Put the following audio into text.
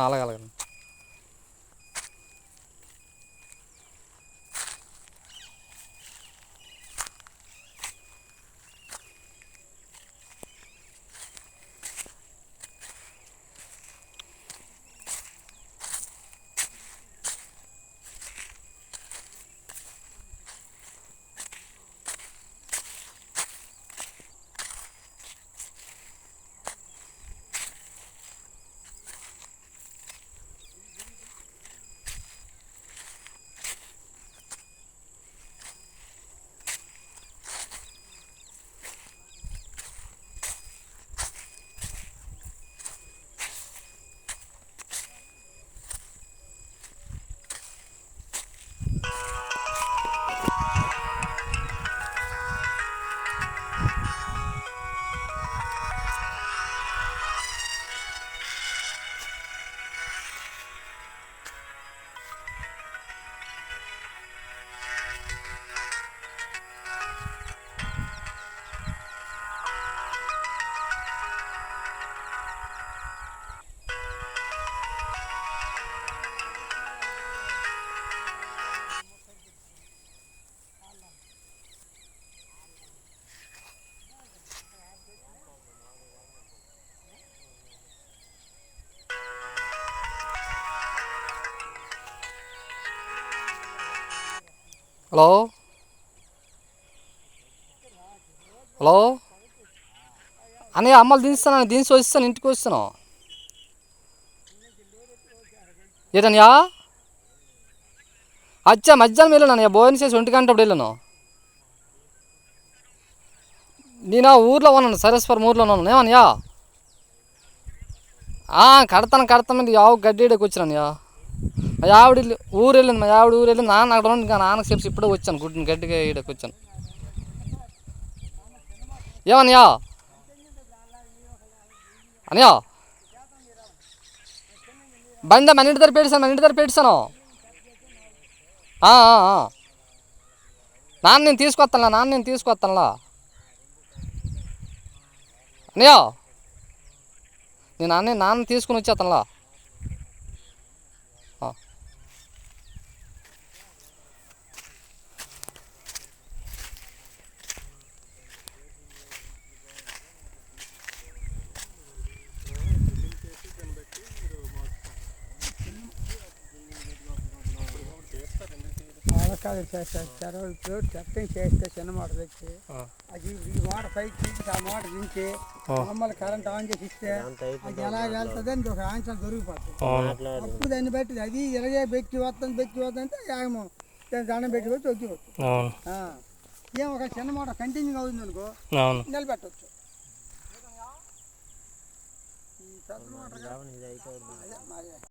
అలాగే అలాగే. Hello hello అన్నయ్య, అమ్మలు దించుతాను, దించి వస్తాను, ఇంటికి వస్తాను. ఏటన్నయ్యా? అచ్చా మధ్యాహ్నం వెళ్ళాను అన్నయ్య, భోజనం చేసి 1 గంట అప్పుడు వెళ్ళాను. నేను ఊర్లో ఉన్నాను, సరేశ్వరం ఊర్లో ఉన్నాను. ఏమన్నయ్యా? కడతాను యావు గడ్డీడకి వచ్చానయ్యా. మా ఆవిడ ఊరు వెళ్ళింది, మా ఆవిడ ఊరు వెళ్ళింది. నాన్న అక్కడ ఉండి నాన్నకు చెప్పి ఇప్పుడే వచ్చాను, గడ్డిగా ఈడకి వచ్చాను. ఏమన్నయ్యా? అన్నయ్యా, బండి మన ఇంటి దగ్గర పెట్టాను. నాన్న నేను తీసుకొస్తానులా. అన్నయ్యా, నేను నాన్న తీసుకుని వచ్చేస్తానులా. చేస్తారు ఇప్పుడు టెస్టింగ్ చేస్తే చిన్న మోటార్ తెచ్చి అది ఈ మోటార్ పైకి తీసి ఆ మోటార్ దించి మమ్మల్ని కరెంట్ ఆన్ చేసి ఇస్తే అది ఎలా వెళ్తుంది అని ఒక ఆన్సర్ దొరికిపోతుంది. అప్పుడు దాన్ని బట్టి అది ఇలాగే బెక్కి వస్తుంది అంటే ఏమో దండం పెట్టి తొక్కివచ్చు. ఏం ఒక చిన్న మోటార్ కంటిన్యూగా అవుతుంది అనుకో, నిలబెట్టవచ్చు. ఈ పెద్ద మోటార్